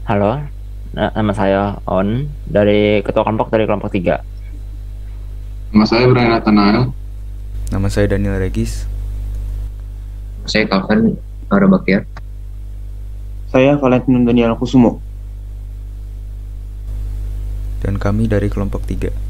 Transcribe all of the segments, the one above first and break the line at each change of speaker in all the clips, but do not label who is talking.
Halo, nama saya On dari ketua kelompok dari kelompok 3.
Nama saya Brian Nathanael.
Nama saya Daniel Regis.
Saya Kalvan Arabakyat.
Saya Valentino Daniel Kusumo.
Dan kami dari kelompok 3.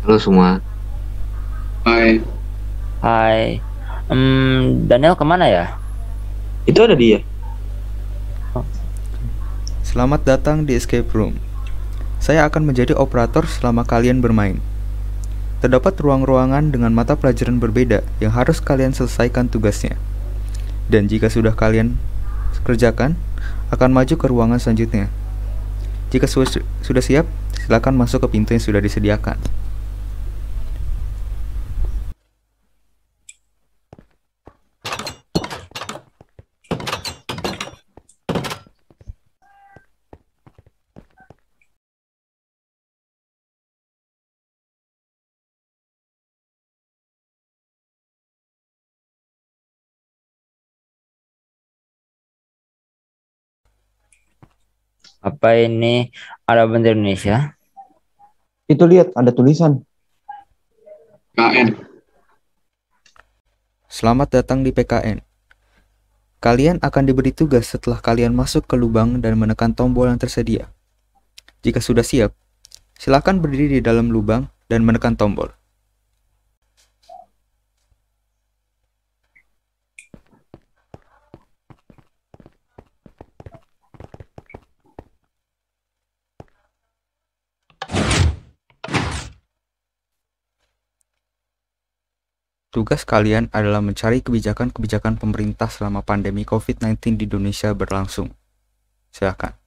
Halo semua.
Hai,
Hai, Daniel kemana ya?
Itu ada dia.
Selamat datang di Escape Room. Saya akan menjadi operator selama kalian bermain. Terdapat ruang-ruangan dengan mata pelajaran berbeda yang harus kalian selesaikan tugasnya. Dan jika sudah kalian kerjakan, akan maju ke ruangan selanjutnya. Jika sudah siap, silakan masuk ke pintu yang sudah disediakan.
Apa ini ada bendera Indonesia?
Itu lihat ada tulisan.
KN.
Selamat datang di PKN. Kalian akan diberi tugas setelah kalian masuk ke lubang dan menekan tombol yang tersedia. Jika sudah siap, silakan berdiri di dalam lubang dan menekan tombol. Tugas kalian adalah mencari kebijakan-kebijakan pemerintah selama pandemi COVID-19 di Indonesia berlangsung. Silakan.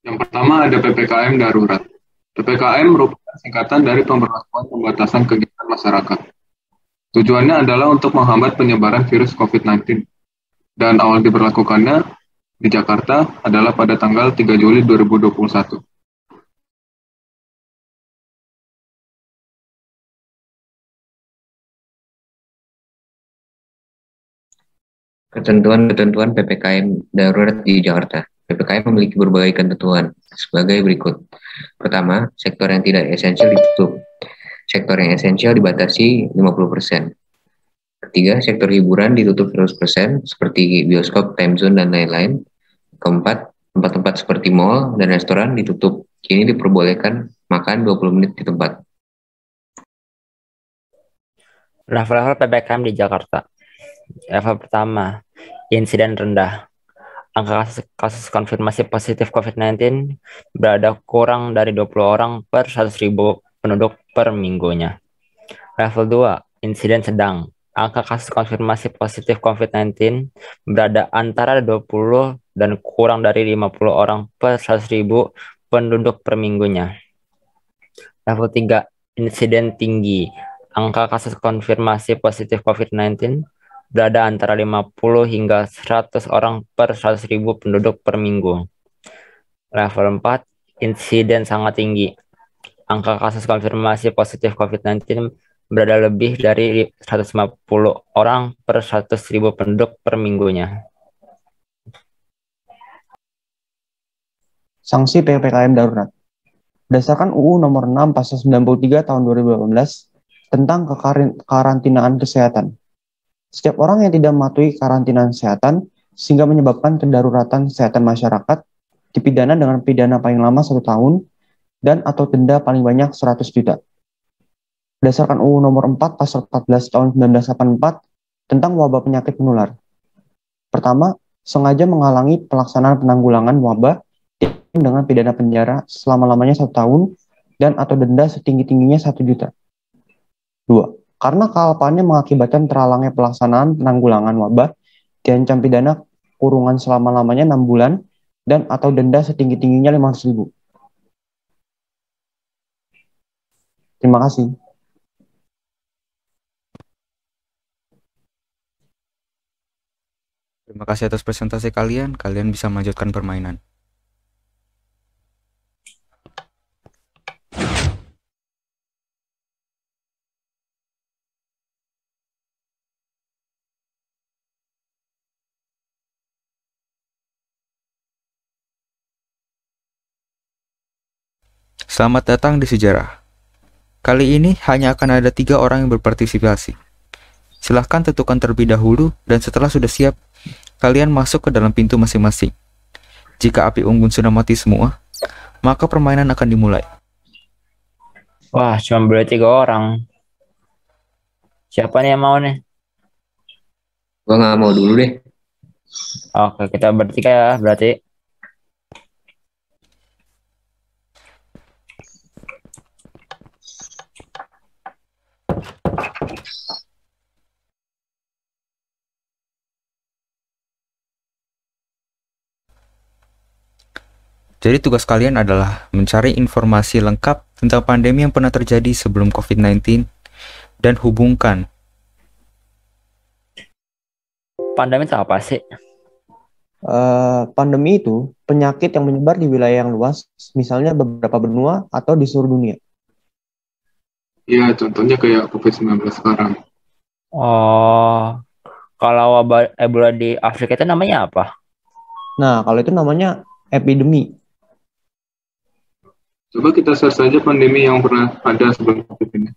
Yang pertama ada PPKM darurat. PPKM merupakan singkatan dari pemberlakuan pembatasan kegiatan masyarakat. Tujuannya adalah untuk menghambat penyebaran virus COVID-19. Dan awal diberlakukannya di Jakarta adalah pada tanggal 3 Juli 2021.
Ketentuan-ketentuan PPKM darurat di Jakarta. PPKM memiliki berbagai ketentuan sebagai berikut. Pertama, sektor yang tidak esensial ditutup. Sektor yang esensial dibatasi 50%. Ketiga, sektor hiburan ditutup 100% seperti bioskop, time zone, dan lain-lain. Keempat, tempat-tempat seperti mall dan restoran ditutup. Kini diperbolehkan makan 20 menit di tempat.
Level-level PPKM di Jakarta. Level pertama, insiden rendah. Angka kasus konfirmasi positif COVID-19 berada kurang dari 20 orang per 100.000 penduduk per minggunya. Level 2, insiden sedang. Angka kasus konfirmasi positif COVID-19 berada antara 20 dan kurang dari 50 orang per 100.000 penduduk per minggunya. Level 3, insiden tinggi. Angka kasus konfirmasi positif COVID-19 berada antara 50 hingga 100 orang per 100.000 penduduk per minggu. Level 4, insiden sangat tinggi. Angka kasus konfirmasi positif COVID-19 berada lebih dari 150 orang per 100.000 penduduk per minggunya.
Sanksi PPKM darurat. Berdasarkan UU Nomor 6 Pasal 93 Tahun 2018 tentang kekarantinaan kesehatan. Setiap orang yang tidak mematuhi karantina kesehatan sehingga menyebabkan kedaruratan kesehatan masyarakat dipidana dengan pidana paling lama 1 tahun dan atau denda paling banyak 100 juta. Berdasarkan UU Nomor 4 Pasal 14 Tahun 1984 tentang wabah penyakit menular. Pertama, sengaja menghalangi pelaksanaan penanggulangan wabah dengan pidana penjara selama-lamanya 1 tahun dan atau denda setinggi-tingginya 1 juta. 2. Karena kealpaannya mengakibatkan terhalangnya pelaksanaan penanggulangan wabah, diancam pidana kurungan selama-lamanya 6 bulan dan atau denda setinggi-tingginya 500.000. Terima kasih.
Terima kasih atas presentasi kalian. Kalian bisa melanjutkan permainan. Selamat datang di sejarah. Kali ini hanya akan ada 3 orang yang berpartisipasi. Silahkan tentukan terlebih dahulu dan setelah sudah siap, kalian masuk ke dalam pintu masing-masing. Jika api unggun sudah mati semua, maka permainan akan dimulai.
Wah, cuma boleh 3 orang. Siapa nih yang mau nih?
Gua nggak mau dulu deh.
Oke, kita bertiga ya berarti.
Jadi tugas kalian adalah mencari informasi lengkap tentang pandemi yang pernah terjadi sebelum COVID-19 dan hubungkan.
Pandemi itu apa sih?
Pandemi itu penyakit yang menyebar di wilayah yang luas, misalnya beberapa benua atau di seluruh dunia.
Ya, contohnya kayak COVID-19 sekarang.
Oh, kalau wabah Ebola di Afrika itu namanya apa?
Nah, kalau itu namanya epidemi.
Coba kita search saja pandemi yang pernah ada sebelum COVID ini.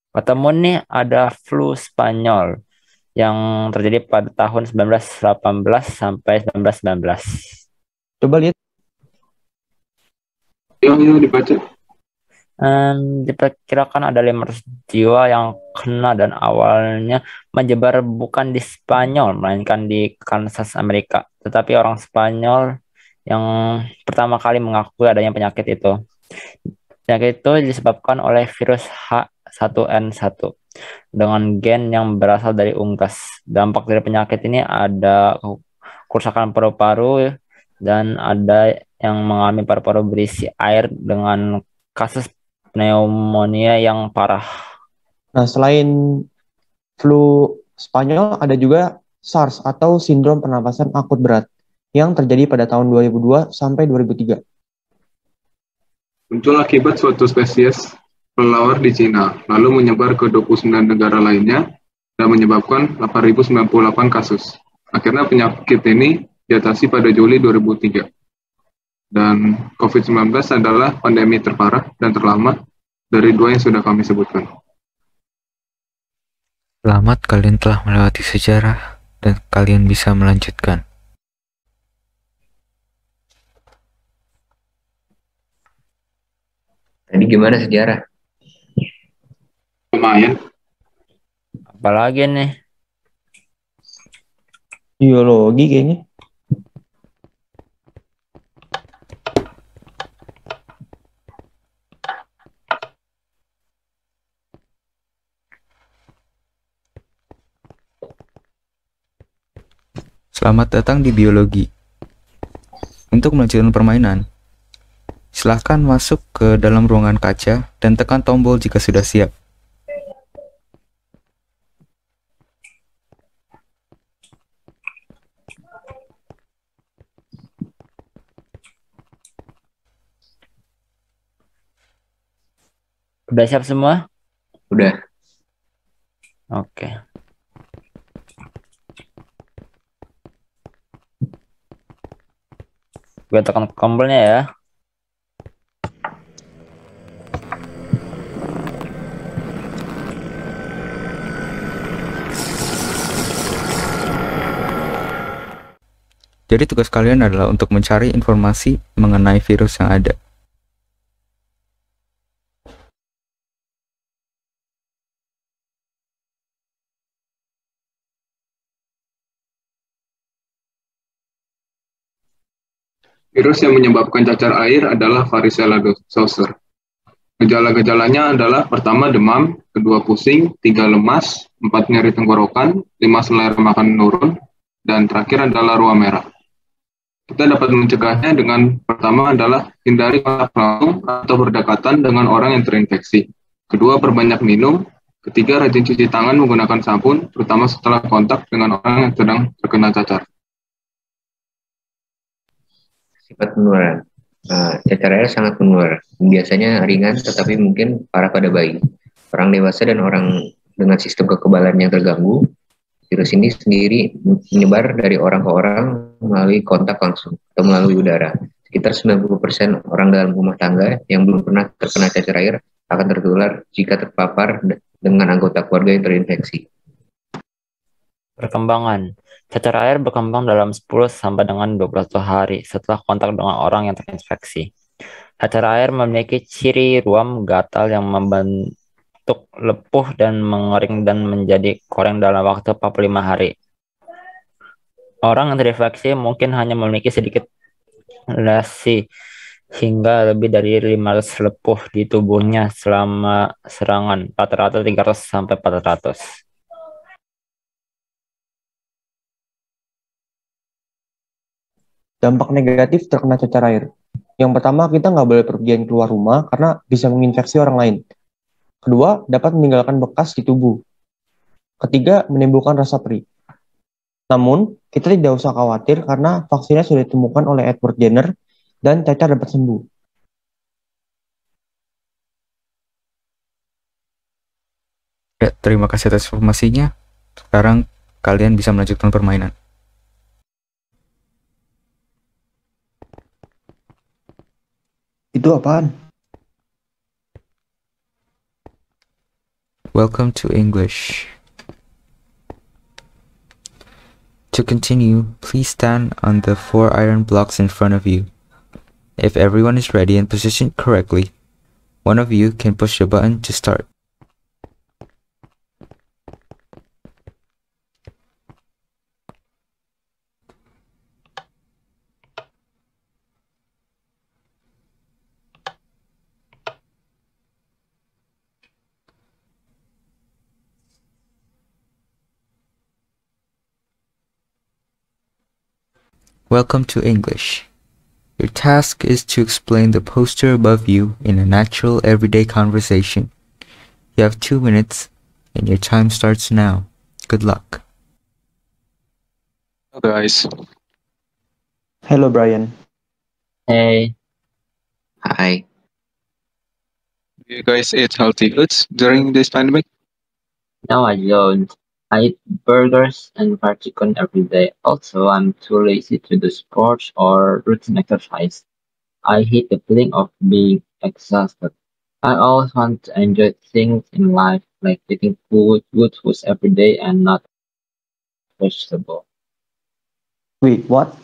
Ketemu nih ada flu Spanyol yang terjadi pada tahun 1918 sampai 1919.
Coba lihat.
Yuk dibaca.
Diperkirakan ada 500 jiwa yang kena dan awalnya menyebar bukan di Spanyol, melainkan di Kansas, Amerika. Tetapi orang Spanyol yang pertama kali mengakui adanya penyakit itu. Penyakit itu disebabkan oleh virus H1N1 dengan gen yang berasal dari unggas. Dampak dari penyakit ini ada kerusakan paru-paru dan ada yang mengalami paru-paru berisi air dengan kasus pneumonia yang parah.
Nah, selain flu Spanyol, ada juga SARS atau sindrom pernapasan akut berat yang terjadi pada tahun 2002 sampai 2003.
Muncul akibat suatu spesies kelelawar di Cina, lalu menyebar ke 29 negara lainnya dan menyebabkan 8.098 kasus. Akhirnya penyakit ini diatasi pada Juli 2003. Dan COVID-19 adalah pandemi terparah dan terlama dari 2 yang sudah kami sebutkan.
Selamat, kalian telah melewati sejarah dan kalian bisa melanjutkan.
Tadi gimana sejarah?
Lumayan.
Apalagi nih?
Biologi kayaknya.
Selamat datang di biologi. Untuk melanjutkan permainan, silahkan masuk ke dalam ruangan kaca dan tekan tombol jika sudah siap.
Udah siap semua?
Udah.
Oke. Gue tekan tombolnya ya.
Jadi tugas kalian adalah untuk mencari informasi mengenai virus yang ada.
Virus yang menyebabkan cacar air adalah varicella zoster. Gejala-gejalanya adalah pertama demam, kedua pusing, tiga lemas, empat nyeri tenggorokan, lima selera makan menurun, dan terakhir adalah ruam merah. Kita dapat mencegahnya dengan pertama adalah hindari kontak langsung atau berdekatan dengan orang yang terinfeksi. Kedua, perbanyak minum. Ketiga, rajin cuci tangan menggunakan sabun, terutama setelah kontak dengan orang yang sedang terkena cacar.
Sifat penularan. Cacar air sangat menular. Biasanya ringan tetapi mungkin parah pada bayi, orang dewasa, dan orang dengan sistem kekebalan yang terganggu. Virus ini sendiri menyebar dari orang ke orang melalui kontak langsung atau melalui udara. Sekitar 90% orang dalam rumah tangga yang belum pernah terkena cacar air akan tertular jika terpapar dengan anggota keluarga yang terinfeksi.
Perkembangan. Cacar air berkembang dalam 10 sampai dengan 21 hari setelah kontak dengan orang yang terinfeksi. Cacar air memiliki ciri ruam gatal yang membentuk lepuh dan mengering dan menjadi koreng dalam waktu 45 hari. Orang yang terinfeksi mungkin hanya memiliki sedikit lesi hingga lebih dari 500 lepuh di tubuhnya selama serangan, rata-rata 300 sampai 400.
Dampak negatif terkena cacar air. Yang pertama, kita nggak boleh pergian keluar rumah karena bisa menginfeksi orang lain. Kedua, dapat meninggalkan bekas di tubuh. Ketiga, menimbulkan rasa perih. Namun, kita tidak usah khawatir karena vaksinnya sudah ditemukan oleh Edward Jenner dan cacar dapat sembuh.
Ya, terima kasih atas informasinya. Sekarang kalian bisa melanjutkan permainan.
Itu apaan?
Welcome to English. To continue, please stand on the 4 iron blocks in front of you. If everyone is ready and positioned correctly, one of you can push the button to start. Welcome to English. Your task is to explain the poster above you in a natural, everyday conversation. You have 2 minutes, and your time starts now. Good luck.
Hello guys.
Hello, Brian.
Hey,
Hai.
Do you guys eat healthy foods during this pandemic?
no, I don't. I eat burgers and fried chicken every day. Also, I'm too lazy to do sports or routine exercise. I hate the feeling of being exhausted. I always want to enjoy things in life, like eating good foods every day and not vegetable.
Wait, what?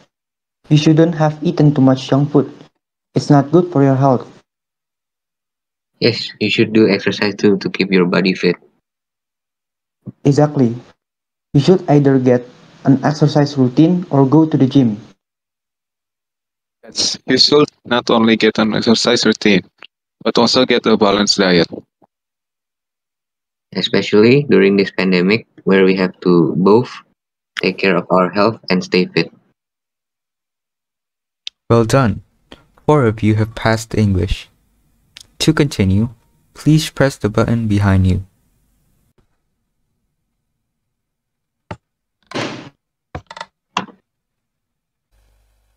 You shouldn't have eaten too much junk food. It's not good for your health.
Yes, you should do exercise too to keep your body fit.
Exactly. You should either get an exercise routine or go to the gym.
Yes, you should not only get an exercise routine, but also get a balanced diet.
Especially during this pandemic where we have to both take care of our health and stay fit.
Well done. 4 of you have passed English. To continue, please press the button behind you.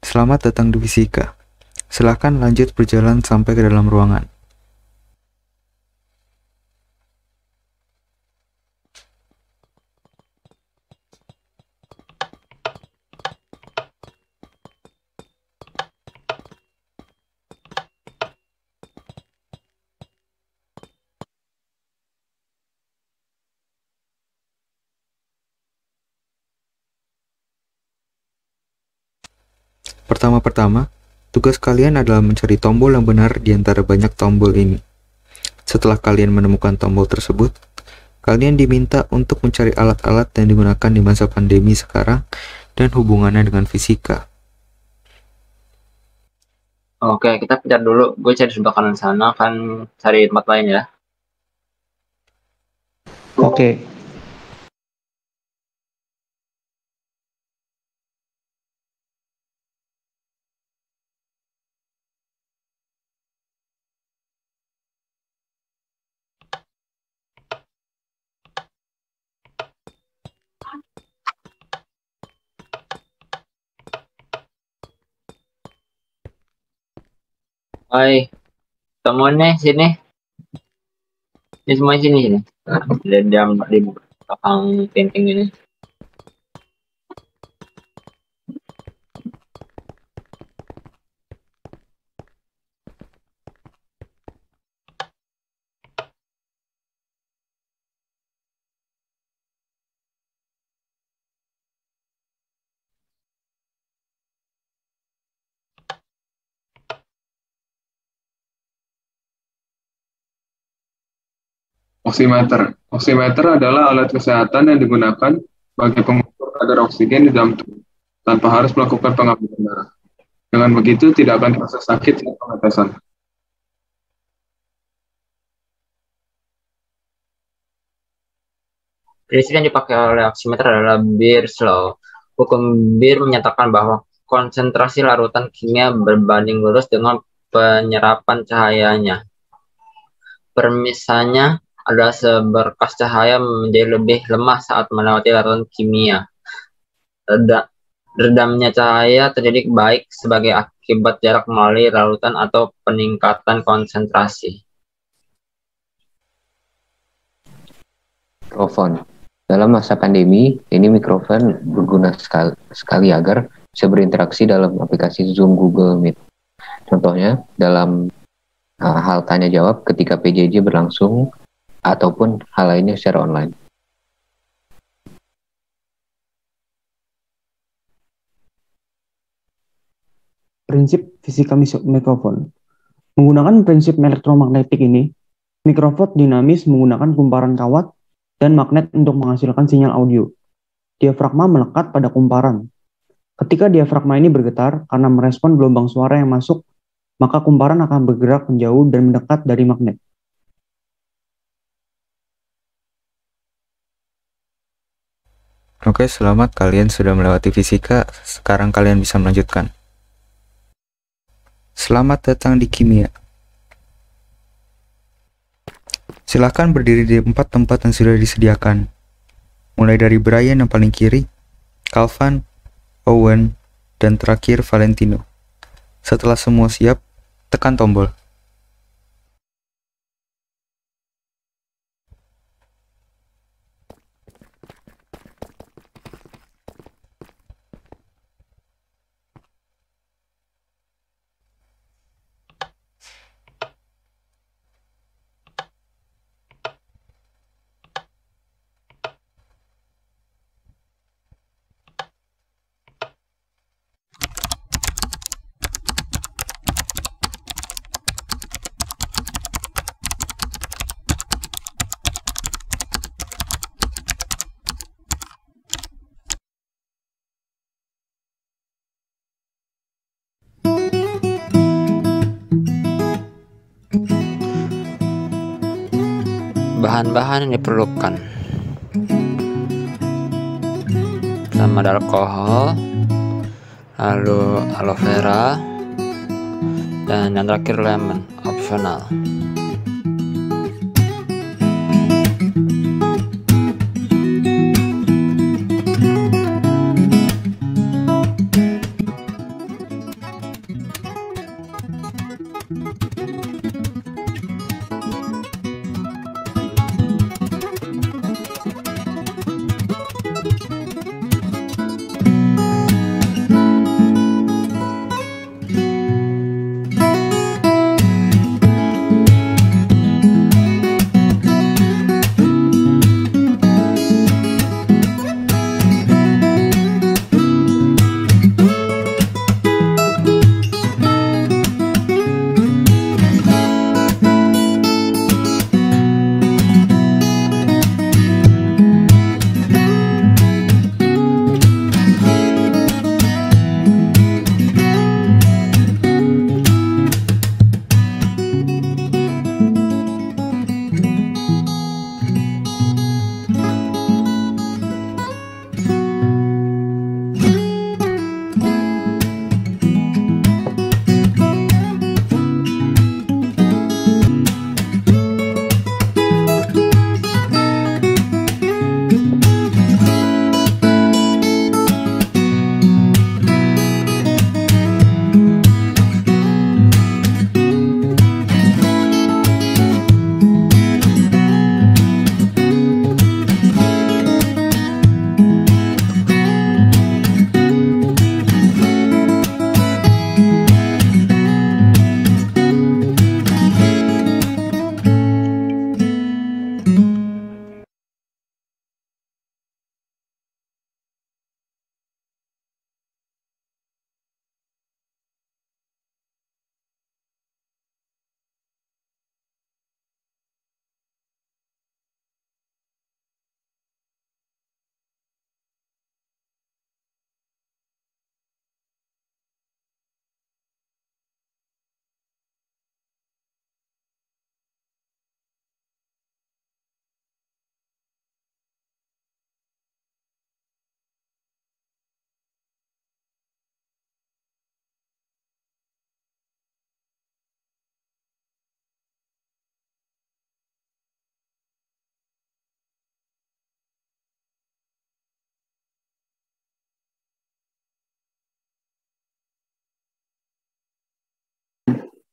Selamat datang di fisika. Silakan lanjut berjalan sampai ke dalam ruangan. Pertama-pertama, tugas kalian adalah mencari tombol yang benar di antara banyak tombol ini. Setelah kalian menemukan tombol tersebut, kalian diminta untuk mencari alat-alat yang digunakan di masa pandemi sekarang dan hubungannya dengan fisika.
Oke, kita pindah dulu. Gue cari sebelah kanan sana, kan cari tempat lain ya.
Oke.
Hai, temennya sini. Ini semua sini. Diam di belakang pinting ini.
Oximeter. Oximeter adalah alat kesehatan yang digunakan bagi pengukur kadar oksigen di dalam tubuh tanpa harus melakukan pengambilan darah. Dengan begitu, tidak akan terasa sakit saat pengetesan.
Prinsip yang dipakai oleh oximeter adalah Beer's Law. Hukum Beer menyatakan bahwa konsentrasi larutan kimia berbanding lurus dengan penyerapan cahayanya. Permisalnya adalah seberkas cahaya menjadi lebih lemah saat melewati larutan kimia. Redamnya cahaya terjadi baik sebagai akibat jarak melalui larutan atau peningkatan konsentrasi.
Mikrofon. Dalam masa pandemi, ini mikrofon berguna sekali agar bisa berinteraksi dalam aplikasi Zoom, Google Meet. Contohnya, dalam hal tanya jawab ketika PJJ berlangsung ataupun hal lainnya secara online.
Prinsip fisika mikrofon. Menggunakan prinsip elektromagnetik ini, mikrofon dinamis menggunakan kumparan kawat dan magnet untuk menghasilkan sinyal audio. Diafragma melekat pada kumparan. Ketika diafragma ini bergetar karena merespon gelombang suara yang masuk, maka kumparan akan bergerak menjauh dan mendekat dari magnet.
Oke, selamat, kalian sudah melewati fisika. Sekarang kalian bisa melanjutkan. Selamat datang di kimia. Silakan berdiri di tempat yang sudah disediakan. Mulai dari Brian yang paling kiri, Calvin, Owen, dan terakhir Valentino. Setelah semua siap, tekan tombol.
Bahan-bahan yang diperlukan pertama ada alkohol, lalu aloe vera, dan yang terakhir lemon, opsional.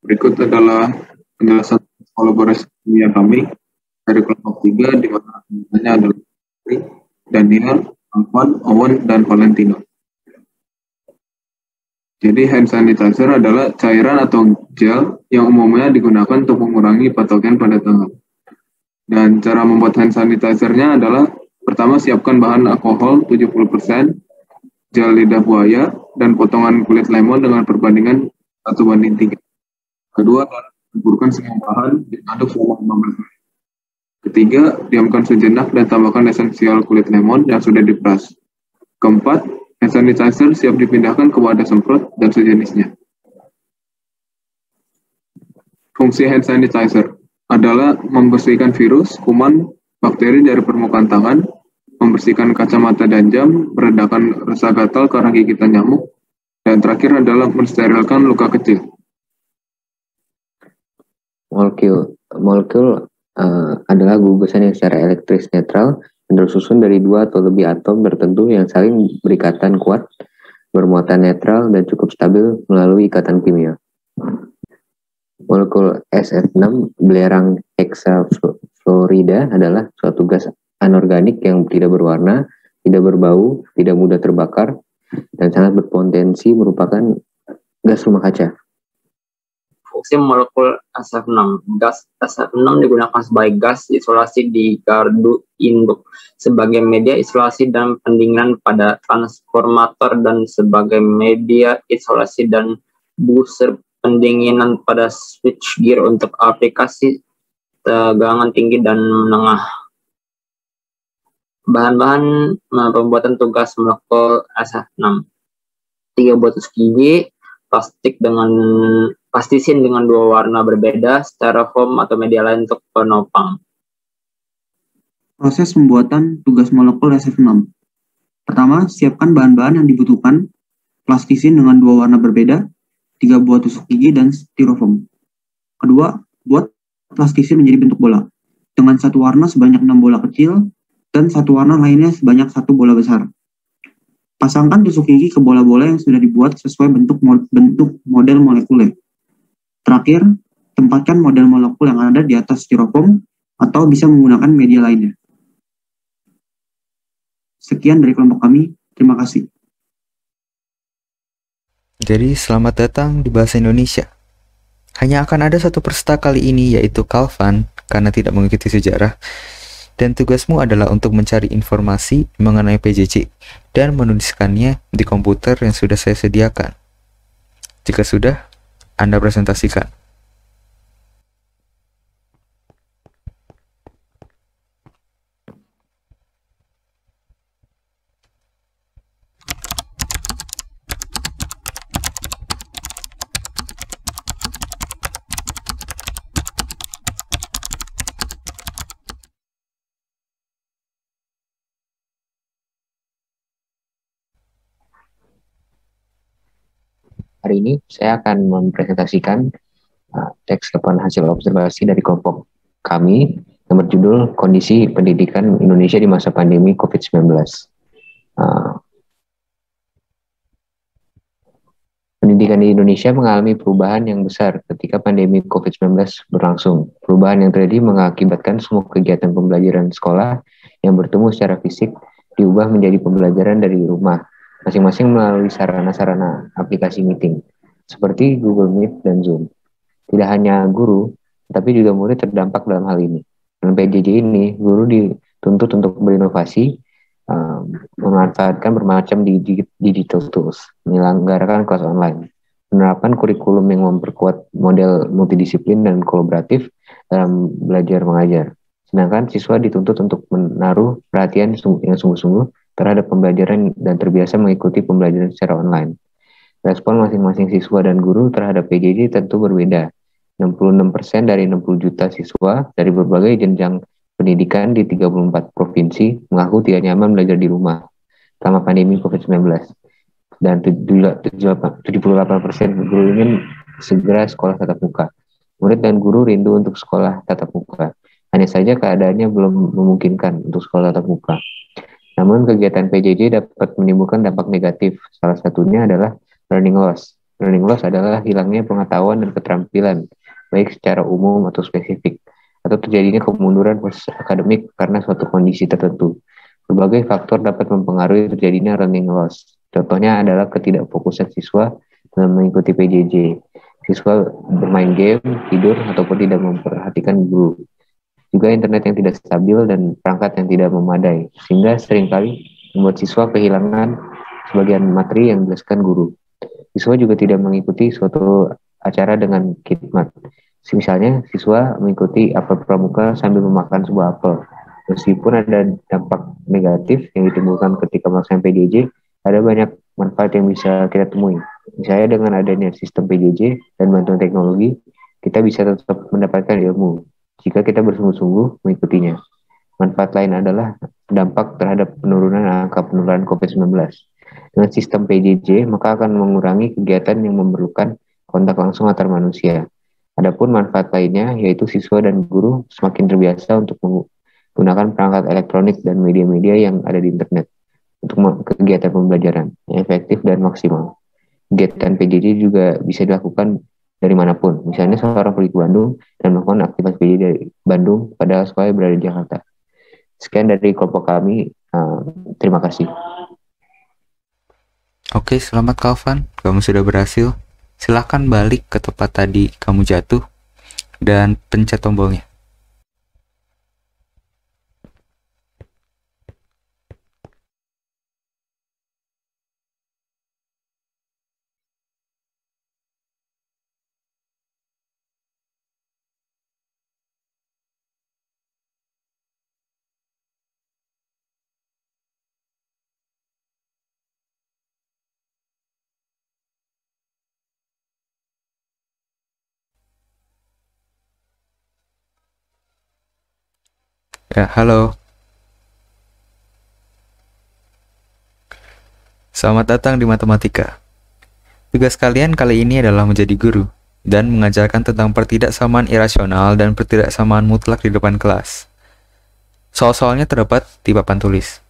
Berikut adalah penjelasan kolaborasi kimia kami dari kelompok 3 di mana anggotanya adalah Daniel, Alvan, Owen, dan Valentino. Jadi hand sanitizer adalah cairan atau gel yang umumnya digunakan untuk mengurangi patogen pada tangan. Dan cara membuat hand sanitizer-nya adalah pertama siapkan bahan alkohol 70%, gel lidah buaya, dan potongan kulit lemon dengan perbandingan 1:3. Kedua, campurkan semua bahan diaduk selama 15 menit. Ketiga, diamkan sejenak dan tambahkan esensial kulit lemon yang sudah diperas. Keempat, hand sanitizer siap dipindahkan ke wadah semprot dan sejenisnya. Fungsi hand sanitizer adalah membersihkan virus, kuman, bakteri dari permukaan tangan, membersihkan kacamata dan jam, meredakan rasa gatal karena gigitan nyamuk, dan terakhir adalah mensterilkan luka kecil.
Molekul adalah gugusan yang secara elektris netral dan tersusun dari 2 atau lebih atom tertentu yang saling berikatan kuat, bermuatan netral, dan cukup stabil melalui ikatan kimia. Molekul SF6 belerang hexafluorida adalah suatu gas anorganik yang tidak berwarna, tidak berbau, tidak mudah terbakar, dan sangat berpotensi merupakan gas rumah kaca.
Fungsi molekul SF6. Gas SF6 digunakan sebagai gas isolasi di gardu induk, sebagai media isolasi dan pendinginan pada transformator, dan sebagai media isolasi dan booster pendinginan pada switchgear untuk aplikasi tegangan tinggi dan menengah. Bahan-bahan pembuatan tugas molekul SF6: 3 buah tusuk gigi, plastisin dengan 2 warna berbeda, styrofoam atau media lain untuk penopang.
Proses pembuatan tugas molekul SF6. Pertama, siapkan bahan-bahan yang dibutuhkan, plastisin dengan 2 warna berbeda, 3 buah tusuk gigi, dan styrofoam. Kedua, buat plastisin menjadi bentuk bola, dengan 1 warna sebanyak 6 bola kecil, dan 1 warna lainnya sebanyak 1 bola besar. Pasangkan tusuk gigi ke bola-bola yang sudah dibuat sesuai bentuk model molekulnya. Terakhir, tempatkan model molekul yang ada di atas styrofoam atau bisa menggunakan media lainnya. Sekian dari kelompok kami, terima kasih.
Jadi selamat datang di Bahasa Indonesia. Hanya akan ada satu peserta kali ini, yaitu Kalvan, karena tidak mengikuti sejarah. Dan tugasmu adalah untuk mencari informasi mengenai PJJ dan menuliskannya di komputer yang sudah saya sediakan. Jika sudah, Anda presentasikan.
Hari ini saya akan mempresentasikan teks laporan hasil observasi dari kelompok kami yang berjudul Kondisi Pendidikan Indonesia di Masa Pandemi COVID-19. Pendidikan di Indonesia mengalami perubahan yang besar ketika pandemi COVID-19 berlangsung. Perubahan yang terjadi mengakibatkan semua kegiatan pembelajaran sekolah yang bertemu secara fisik diubah menjadi pembelajaran dari rumah, masing-masing melalui sarana-sarana aplikasi meeting, seperti Google Meet dan Zoom. Tidak hanya guru, tapi juga murid terdampak dalam hal ini. Dengan PJJ ini, guru dituntut untuk berinovasi, memanfaatkan bermacam digital tools, menyelenggarakan kelas online, menerapkan kurikulum yang memperkuat model multidisiplin dan kolaboratif dalam belajar mengajar. Sedangkan siswa dituntut untuk menaruh perhatian yang sungguh-sungguh terhadap pembelajaran dan terbiasa mengikuti pembelajaran secara online. Respon masing-masing siswa dan guru terhadap PJJ tentu berbeda. 66% dari 60 juta siswa dari berbagai jenjang pendidikan di 34 provinsi mengaku tidak nyaman belajar di rumah selama pandemi COVID-19. Dan 78% guru ingin segera sekolah tatap muka. Murid dan guru rindu untuk sekolah tatap muka. Hanya saja keadaannya belum memungkinkan untuk sekolah tatap muka. Namun kegiatan PJJ dapat menimbulkan dampak negatif. Salah satunya adalah learning loss, Learning loss adalah hilangnya pengetahuan dan keterampilan, baik secara umum atau spesifik, atau terjadinya kemunduran proses akademik karena suatu kondisi tertentu. Berbagai faktor dapat mempengaruhi terjadinya learning loss. Contohnya adalah ketidakfokusan siswa dalam mengikuti PJJ. Siswa bermain game, tidur, ataupun tidak memperhatikan guru. Juga internet yang tidak stabil dan perangkat yang tidak memadai, sehingga seringkali membuat siswa kehilangan sebagian materi yang dijelaskan guru. Siswa juga tidak mengikuti suatu acara dengan khidmat. Misalnya, siswa mengikuti apel pramuka sambil memakan sebuah apel. Meskipun ada dampak negatif yang ditimbulkan ketika melaksanakan PJJ, ada banyak manfaat yang bisa kita temui. Misalnya dengan adanya sistem PJJ dan bantuan teknologi, kita bisa tetap mendapatkan ilmu jika kita bersungguh-sungguh mengikutinya. Manfaat lain adalah dampak terhadap penurunan angka penularan COVID-19. Dengan sistem PJJ, maka akan mengurangi kegiatan yang memerlukan kontak langsung antar manusia. Adapun manfaat lainnya, yaitu siswa dan guru semakin terbiasa untuk menggunakan perangkat elektronik dan media-media yang ada di internet untuk kegiatan pembelajaran yang efektif dan maksimal. Kegiatan PJJ juga bisa dilakukan dari manapun. Misalnya seorang pergi ke Bandung dan melakukan aktivitas PJJ dari Bandung, padahal sekolah berada di Jakarta. Sekian dari kelompok kami. Terima kasih.
Oke, selamat Kalvan. Kamu sudah berhasil. Silahkan balik ke tempat tadi kamu jatuh dan pencet tombolnya. Ya, halo. Selamat datang di Matematika. Tugas kalian kali ini adalah menjadi guru dan mengajarkan tentang pertidaksamaan irasional dan pertidaksamaan mutlak di depan kelas. Soal-soalnya terdapat di papan tulis.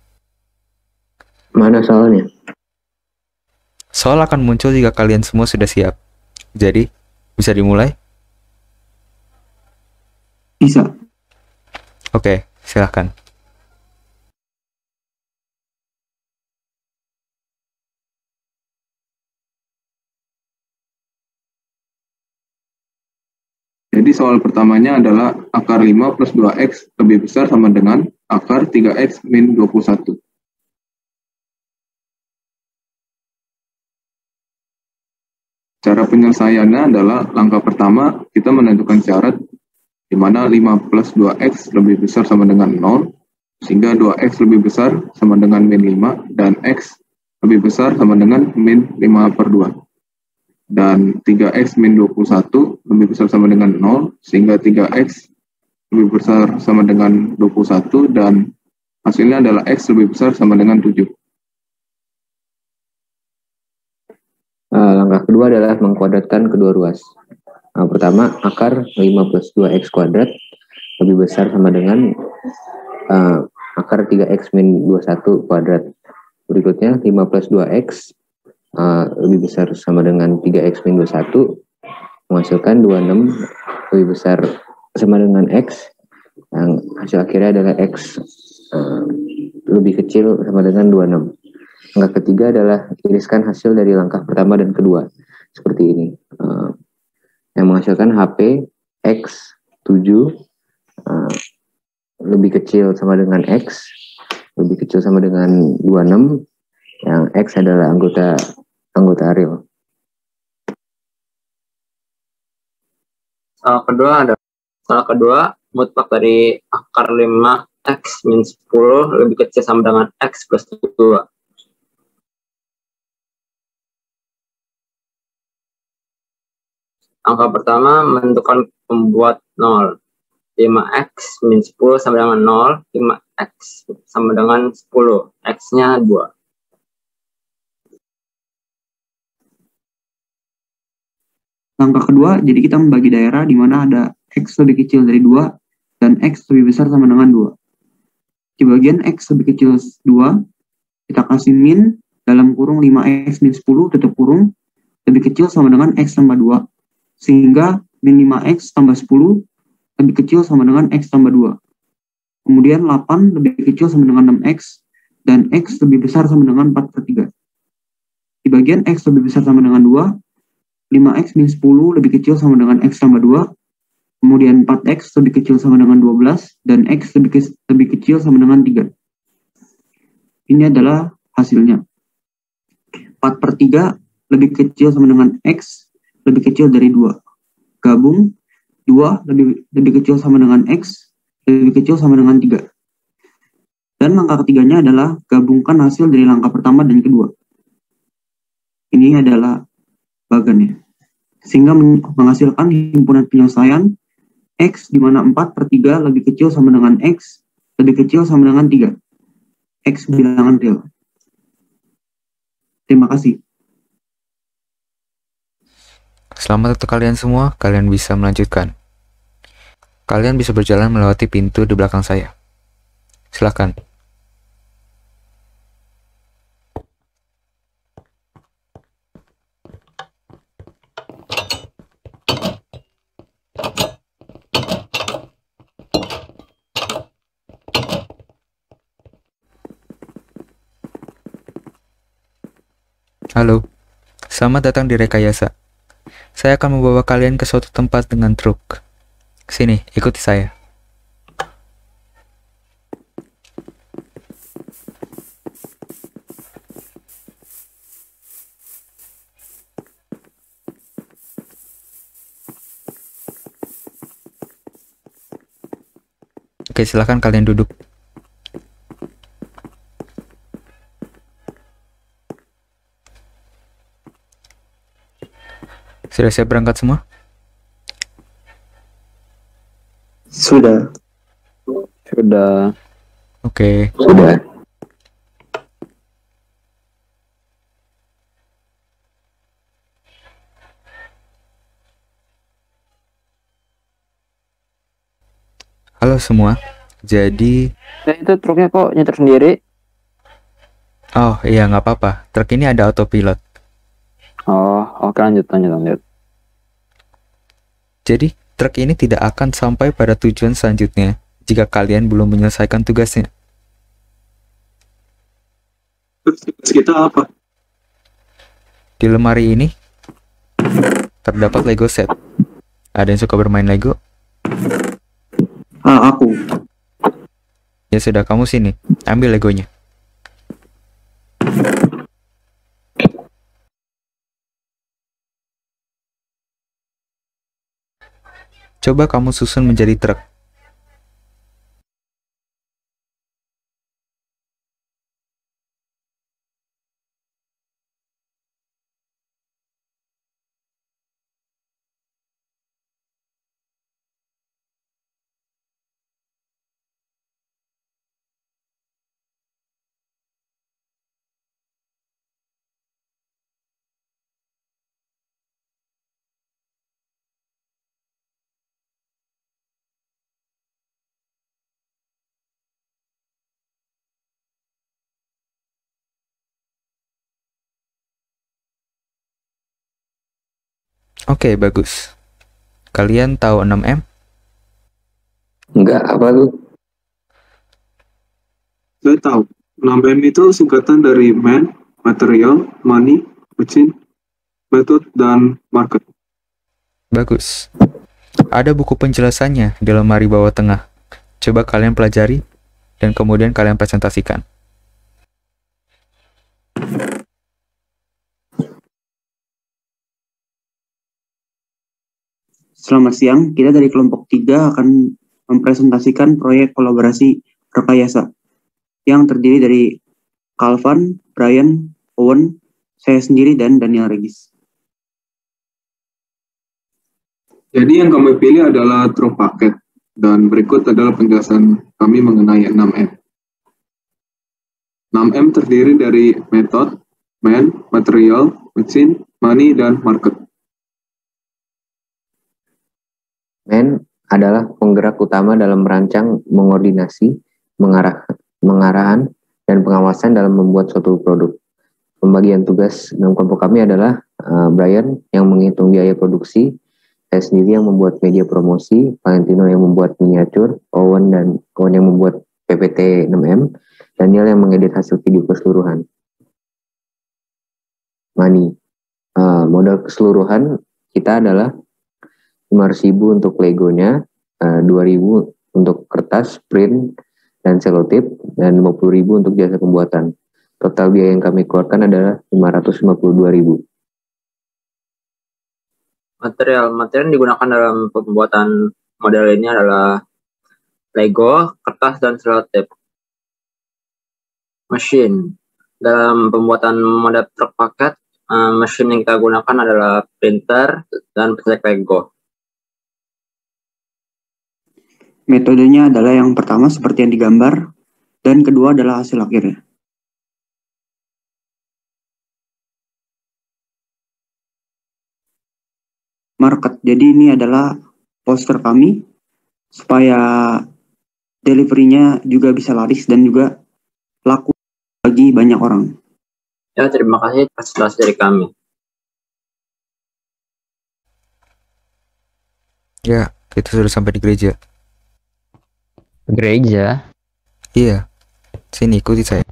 Mana soalnya?
Soal akan muncul jika kalian semua sudah siap. Jadi, bisa dimulai?
Bisa.
Oke, silahkan.
Jadi soal pertamanya adalah akar 5 plus 2x lebih besar sama dengan akar 3x min 21. Cara penyelesaiannya adalah langkah pertama kita menentukan syarat di mana 5 plus 2x lebih besar sama dengan 0, sehingga 2x lebih besar sama dengan min 5, dan x lebih besar sama dengan min 5 per 2. Dan 3x min 21 lebih besar sama dengan 0, sehingga 3x lebih besar sama dengan 21, dan hasilnya adalah x lebih besar sama dengan 7.
Langkah kedua adalah mengkuadratkan kedua ruas. Pertama, akar 5 plus 2x kuadrat lebih besar sama dengan akar 3x min 21 kuadrat. Berikutnya, 5 plus 2x lebih besar sama dengan 3x min 21, menghasilkan 26 lebih besar sama dengan x, yang hasil akhirnya adalah x lebih kecil sama dengan 26. Langkah ketiga adalah iriskan hasil dari langkah pertama dan kedua, seperti ini. Yang menghasilkan HP X 7 lebih kecil sama dengan X, lebih kecil sama dengan 26, yang X adalah anggota real.
Soal kedua mutlak dari akar 5x min 10 lebih kecil sama dengan x plus 2. Angka pertama menentukan pembuat 0. 5x min 10 sama dengan 0, 5x sama dengan 10, x-nya 2.
Langkah kedua, jadi kita membagi daerah di mana ada x lebih kecil dari 2 dan x lebih besar sama dengan 2. Di bagian x lebih kecil 2, kita kasih min dalam kurung 5x min 10 tutup kurung, lebih kecil sama dengan X tambah 2, sehingga min 5X tambah 10 lebih kecil sama dengan X tambah 2. Kemudian 8 lebih kecil sama dengan 6X, dan X lebih besar sama dengan 4/3. Di bagian X lebih besar sama dengan 2, 5X min 10 lebih kecil sama dengan X tambah 2, kemudian 4X lebih kecil sama dengan 12, dan X lebih kecil sama dengan 3. Ini adalah hasilnya. 4/3 lebih kecil sama dengan X lebih kecil dari 2. Gabung, 2 lebih kecil sama dengan X lebih kecil sama dengan 3. Dan langkah ketiganya adalah gabungkan hasil dari langkah pertama dan kedua. Ini adalah bagannya. Sehingga menghasilkan himpunan penyelesaian X di mana 4/3 lebih kecil sama dengan X lebih kecil sama dengan 3. X bilangan real. Terima kasih.
Selamat untuk kalian semua, kalian bisa melanjutkan. Kalian bisa berjalan melewati pintu di belakang saya. Silakan. Halo, selamat datang di Rekayasa. Saya akan membawa kalian ke suatu tempat dengan truk. Sini, ikuti saya. Oke, silakan kalian duduk. Sudah siap berangkat semua?
Sudah.
Oke.
Sudah.
Halo semua. Jadi,
Itu truknya kok nyetir sendiri?
oh iya nggak apa-apa. Truk ini ada autopilot.
Oh, oke, lanjut.
Jadi, truk ini tidak akan sampai pada tujuan selanjutnya jika kalian belum menyelesaikan tugasnya.
Tugas kita apa?
Di lemari ini terdapat Lego set. Ada yang suka bermain Lego?
Aku.
Ya sudah, kamu sini. Ambil Legonya. Coba kamu susun menjadi truk. Oke, bagus. Kalian tahu 6M?
Enggak, apa tuh?
Saya tahu. 6M itu singkatan dari man, material, money, machine, method, dan market.
Bagus. Ada buku penjelasannya di lemari bawah tengah. Coba kalian pelajari dan kemudian kalian presentasikan.
Selamat siang, kita dari kelompok 3 akan mempresentasikan proyek kolaborasi Rekayasa yang terdiri dari Calvan, Brian, Owen, saya sendiri, dan Daniel Regis.
Jadi yang kami pilih adalah truk paket, dan berikut adalah penjelasan kami mengenai 6M. 6M terdiri dari method, man, material, machine, money, dan market.
Man adalah penggerak utama dalam merancang, mengordinasi, pengarahan, dan pengawasan dalam membuat suatu produk. Pembagian tugas dalam kelompok kami adalah Brian yang menghitung biaya produksi, saya sendiri yang membuat media promosi, Valentino yang membuat miniatur, Owen yang membuat PPT 6M, Daniel yang mengedit hasil video keseluruhan. Money. Modal keseluruhan kita adalah 500.000 untuk Legonya, 2.000 untuk kertas, print, dan selotip, dan 50.000 untuk jasa pembuatan. Total biaya yang kami keluarkan adalah 552.000.
Material yang digunakan dalam pembuatan model ini adalah Lego, kertas, dan selotip. Mesin. Dalam pembuatan model truk paket, mesin yang kita gunakan adalah printer dan pencetak Lego.
Metodenya adalah yang pertama seperti yang digambar, dan kedua adalah hasil akhirnya. Market. Jadi ini adalah poster kami supaya deliverynya juga bisa laris dan juga laku bagi banyak orang.
Ya, terima kasih presentasi dari kami.
Ya, kita sudah sampai di gereja.
Gereja?
Iya, sini ikuti saya.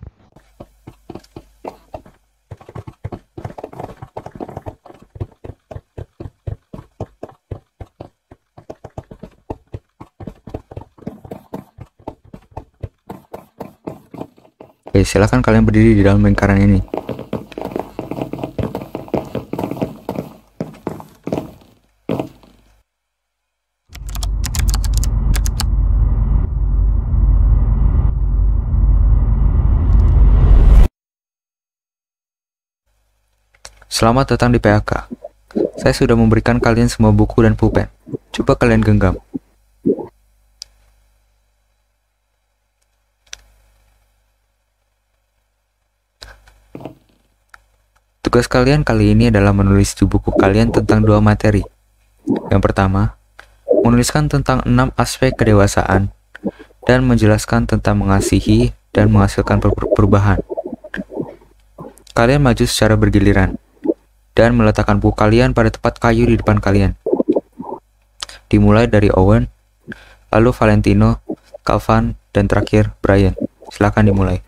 Oke, silakan kalian berdiri di dalam lingkaran ini. Selamat datang di PAK. Saya sudah memberikan kalian semua buku dan pulpen. Coba kalian genggam. Tugas kalian kali ini adalah menulis di buku kalian tentang 2 materi. Yang pertama, menuliskan tentang 6 aspek kedewasaan dan menjelaskan tentang mengasihi dan menghasilkan perubahan. Kalian maju secara bergiliran dan meletakkan buku kalian pada tempat kayu di depan kalian. Dimulai dari Owen, lalu Valentino, Calvin, dan terakhir Brian. Silakan dimulai.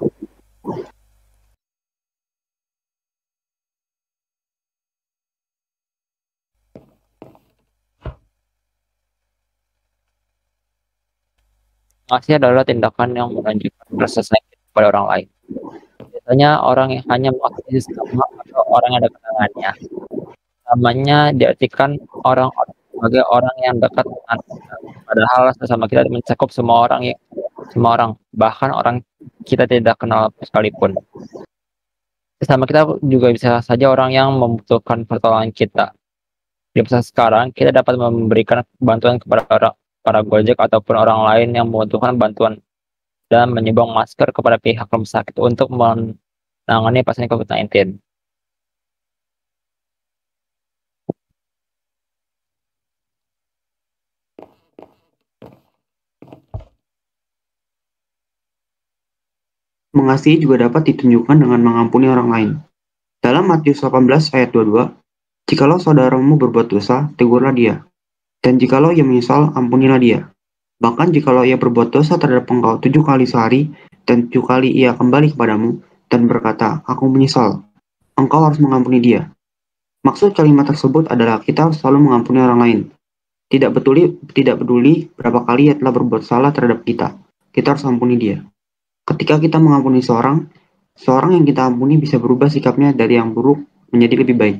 Masih adalah tindakan yang menunjukkan rasa sayang kepada orang lain. Biasanya orang yang hanya mengasihi sesama atau orang yang dekat dengannya. Namanya diartikan orang-orang sebagai orang yang dekat dengan kita. Padahal sesama kita mencakup semua orang, bahkan orang kita tidak kenal sekalipun. Sesama kita juga bisa saja orang yang membutuhkan pertolongan kita. Di masa sekarang, kita dapat memberikan bantuan kepada para Gojek ataupun orang lain yang membutuhkan bantuan dan menyumbang masker kepada pihak rumah sakit untuk menangani pasien COVID-19.
Mengasihi juga dapat ditunjukkan dengan mengampuni orang lain. Dalam Matius 18 ayat 22, jikalau saudaramu berbuat dosa, tegurlah dia. Dan jikalau ia menyesal, ampunilah dia. Bahkan jikalau ia berbuat dosa terhadap engkau 7 kali sehari, dan 7 kali ia kembali kepadamu, dan berkata, aku menyesal, engkau harus mengampuni dia. Maksud kalimat tersebut adalah kita harus selalu mengampuni orang lain. Tidak peduli berapa kali ia telah berbuat salah terhadap kita harus ampuni dia. Ketika kita mengampuni seorang yang kita ampuni bisa berubah sikapnya dari yang buruk menjadi lebih baik.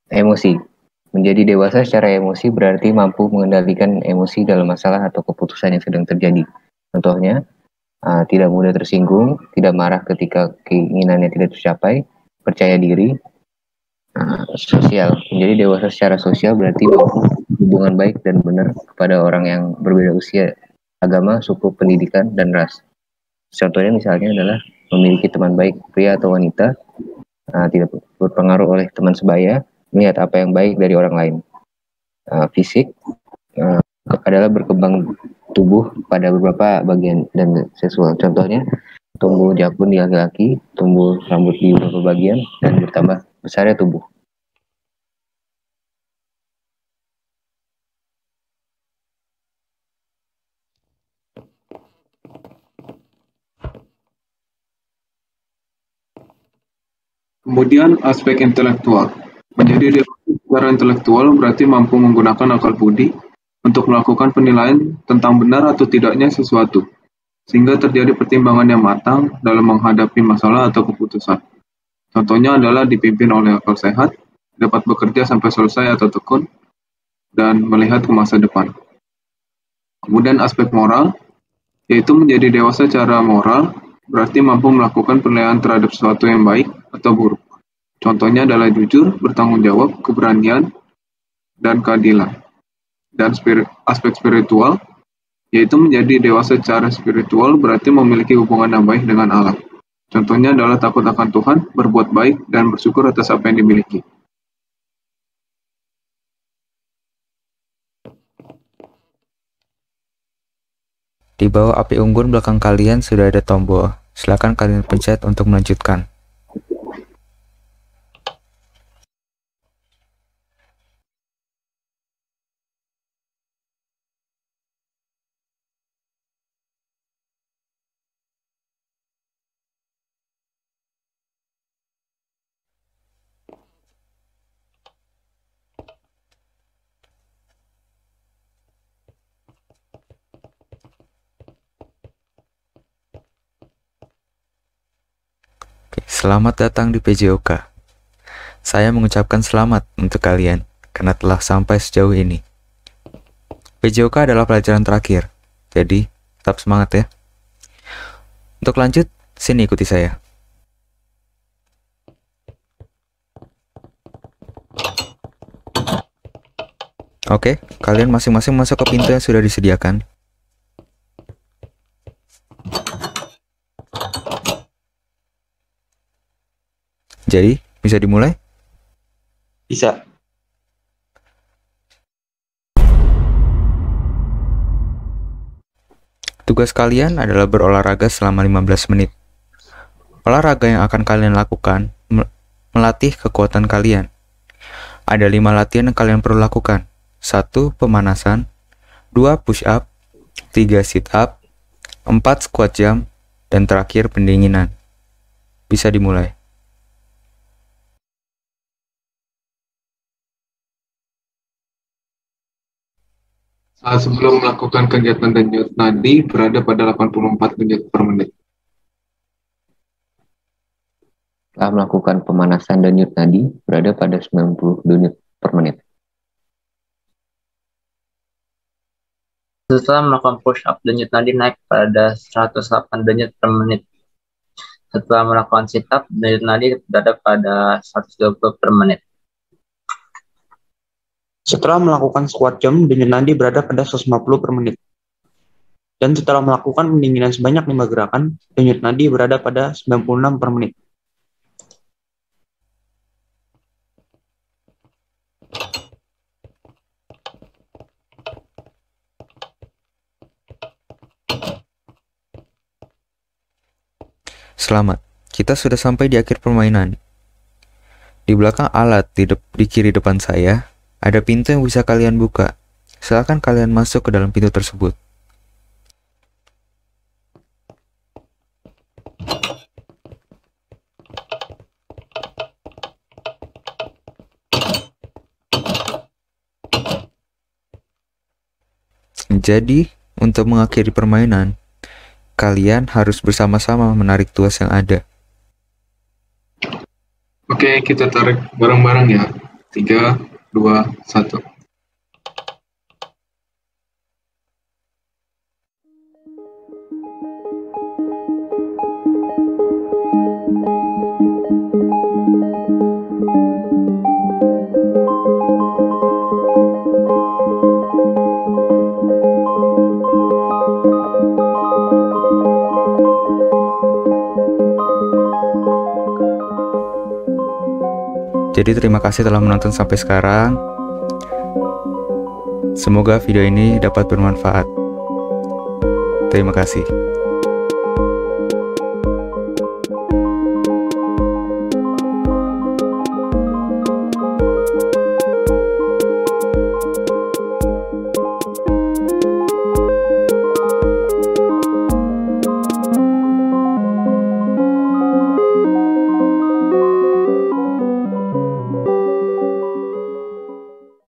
Emosi. Menjadi dewasa secara emosi berarti mampu mengendalikan emosi dalam masalah atau keputusan yang sedang terjadi. Contohnya, tidak mudah tersinggung, tidak marah ketika keinginannya tidak tercapai, percaya diri. Sosial. Menjadi dewasa secara sosial berarti mampu hubungan baik dan benar kepada orang yang berbeda usia, agama, suku, pendidikan, dan ras. Contohnya misalnya adalah memiliki teman baik pria atau wanita, tidak berpengaruh oleh teman sebaya, melihat apa yang baik dari orang lain. fisik adalah berkembang tubuh pada beberapa bagian dan seksual. Contohnya, tumbuh jakun di laki-laki, tumbuh rambut di beberapa bagian, dan bertambah besarnya tubuh.
Kemudian aspek intelektual. Menjadi dewasa secara intelektual berarti mampu menggunakan akal budi untuk melakukan penilaian tentang benar atau tidaknya sesuatu, sehingga terjadi pertimbangan yang matang dalam menghadapi masalah atau keputusan. Contohnya adalah dipimpin oleh akal sehat, dapat bekerja sampai selesai atau tekun, dan melihat ke masa depan. Kemudian aspek moral, yaitu menjadi dewasa secara moral, berarti mampu melakukan penilaian terhadap sesuatu yang baik atau buruk. Contohnya adalah jujur, bertanggung jawab, keberanian, dan keadilan. Dan aspek spiritual, yaitu menjadi dewasa secara spiritual berarti memiliki hubungan yang baik dengan Allah. Contohnya adalah takut akan Tuhan, berbuat baik, dan bersyukur atas apa yang dimiliki.
Di bawah api unggun belakang kalian sudah ada tombol. Silakan kalian pencet untuk melanjutkan. Selamat datang di PJOK. Saya mengucapkan selamat untuk kalian karena telah sampai sejauh ini. PJOK adalah pelajaran terakhir, jadi tetap semangat ya. Untuk lanjut, sini ikuti saya. Oke, kalian masing-masing masuk ke pintu yang sudah disediakan. Jadi, bisa dimulai?
Bisa.
Tugas kalian adalah berolahraga selama 15 menit. Olahraga yang akan kalian lakukan melatih kekuatan kalian. Ada 5 latihan yang kalian perlu lakukan. 1. Pemanasan, 2. Push up, 3. Sit up, 4. Squat jump, dan terakhir pendinginan. Bisa dimulai.
Saat sebelum melakukan kegiatan denyut nadi berada pada 84 denyut per menit.
Setelah melakukan pemanasan denyut nadi berada pada 90 denyut per menit.
Setelah melakukan push up, denyut nadi naik pada 108 denyut per menit. Setelah melakukan sit up, denyut nadi berada pada 120 per menit.
Setelah melakukan squat jump, denyut nadi berada pada 150 per menit. Dan setelah melakukan pendinginan sebanyak 5 gerakan, denyut nadi berada pada 96 per menit.
Selamat, kita sudah sampai di akhir permainan. Di belakang alat di kiri depan saya, ada pintu yang bisa kalian buka. Silakan kalian masuk ke dalam pintu tersebut. Jadi, untuk mengakhiri permainan, kalian harus bersama-sama menarik tuas yang ada.
Oke, kita tarik bareng-bareng ya. 3, 2, 1.
Jadi terima kasih telah menonton sampai sekarang. Semoga video ini dapat bermanfaat. Terima kasih.